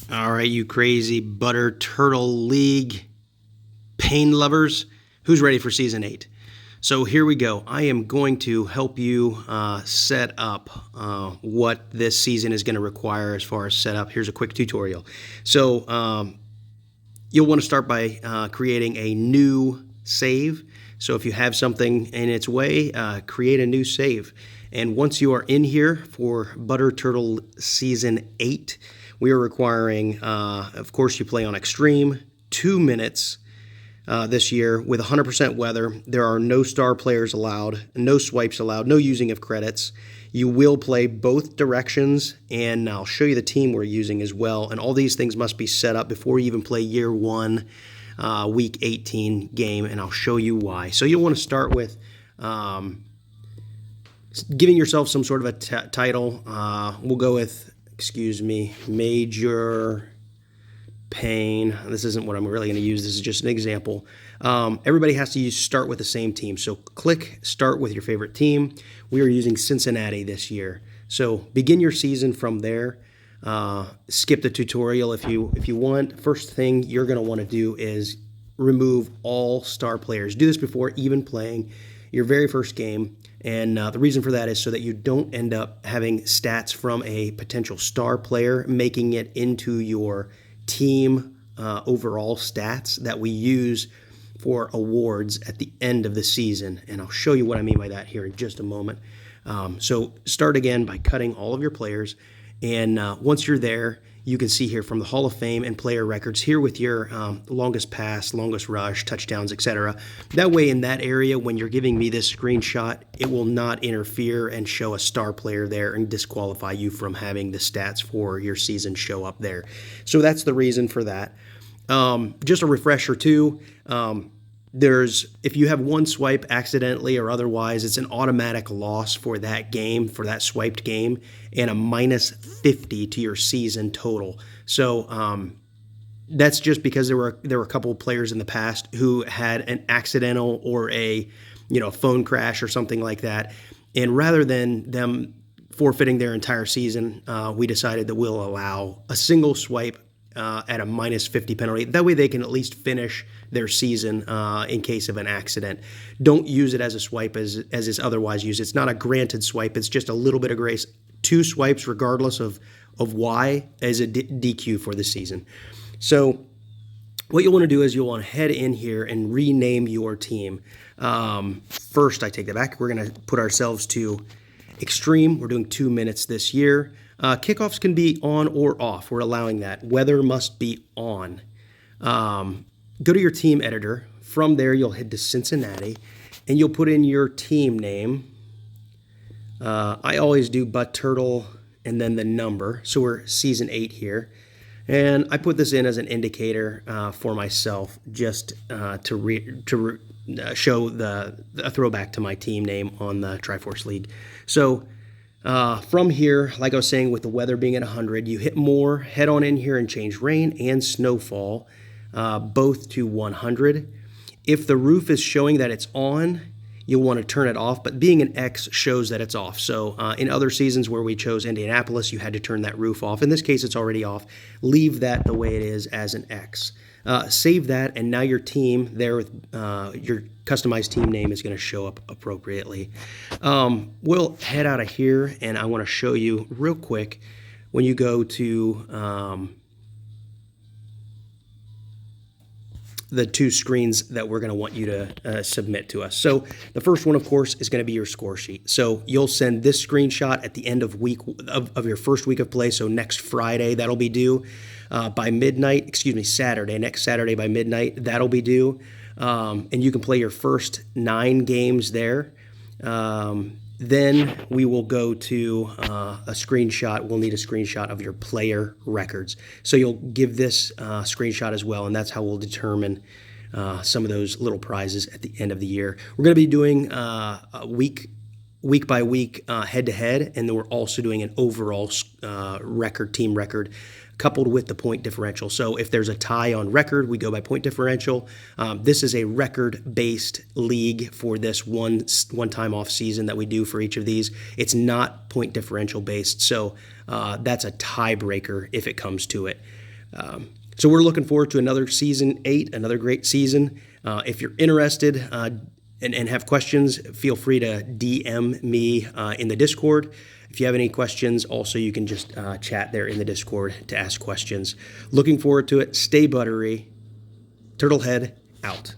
All right, you crazy butter turtle league pain lovers, who's ready for season 8? So here we go. I am going to help you set up what this season is going to require as far as setup. Here's a quick tutorial. So you'll want to start by creating a new save. So if you have something in its way, create a new save. And once you are in here for Butter Turtle Season 8, we are requiring, of course, you play on Extreme, 2 minutes this year with 100% weather. There are no star players allowed, no swipes allowed, no using of credits. You will play both directions, and I'll show you the team we're using as well. And all these things must be set up before you even play Year 1, Week 18 game, and I'll show you why. So you'll want to start with giving yourself some sort of a title. We'll go with, Major Pain. This isn't what I'm really going to use. This is just an example. Everybody has to start with the same team. So click Start with your favorite team. We are using Cincinnati this year. So begin your season from there. Skip the tutorial if you want. First thing you're going to want to do is remove all star players. Do this before even playing your very first game. And the reason for that is so that you don't end up having stats from a potential star player making it into your team overall stats that we use for awards at the end of the season. And I'll show you what I mean by that here in just a moment. So start again by cutting all of your players. And once you're there, you can see here from the Hall of Fame and player records here with your longest pass, longest rush, touchdowns, etc. That way in that area, when you're giving me this screenshot, it will not interfere and show a star player there and disqualify you from having the stats for your season show up there. So that's the reason for that. Just a refresher too, if you have one swipe accidentally or otherwise, it's an automatic loss for that game, for that swiped game, and a minus 50 to your season total. So that's just because there were a couple of players in the past who had an accidental or a phone crash or something like that, and rather than them forfeiting their entire season, we decided that we'll allow a single swipe at a minus 50 penalty. That way they can at least finish their season in case of an accident. Don't use it as a swipe as is otherwise used. It's not a granted swipe. It's just a little bit of grace. 2 swipes regardless of why as a DQ for the season. So what you'll want to do is you'll want to head in here and rename your team. First, I take that back. We're going to put ourselves to Extreme. We're doing 2 minutes this year. Kickoffs can be on or off. We're allowing that. Weather must be on. Go to your team editor. From there, you'll head to Cincinnati, and you'll put in your team name. I always do Butt Turtle and then the number. So we're season 8 here. And I put this in as an indicator for myself just to show a throwback to my team name on the Triforce League. So from here, like I was saying, with the weather being at 100, you hit more, head on in here and change rain and snowfall both to 100. If the roof is showing that it's on, you'll want to turn it off, but being an X shows that it's off. So in other seasons where we chose Indianapolis, you had to turn that roof off. In this case, it's already off. Leave that the way it is as an X. Save that, and now your team there with your customized team name is going to show up appropriately. We'll head out of here, and I want to show you real quick when you go to the 2 screens that we're going to want you to submit to us. So the first one, of course, is going to be your score sheet. So you'll send this screenshot at the end of your first week of play. So next Friday, that'll be due by midnight. Saturday. Next Saturday by midnight, that'll be due. And you can play your first 9 games there. Then we will go to a screenshot. We'll need a screenshot of your player records. So you'll give this screenshot as well, and that's how we'll determine some of those little prizes at the end of the year. We're going to be doing a week by week head-to-head, and then we're also doing an overall team record coupled with the point differential. So if there's a tie on record, we go by point differential. This is a record-based league for this one-time off season that we do for each of these. It's not point differential based, so that's a tiebreaker if it comes to it. So we're looking forward to another season 8, another great season. If you're interested and have questions, feel free to DM me in the Discord. If you have any questions, also you can just chat there in the Discord to ask questions. Looking forward to it. Stay buttery. Turtlehead out.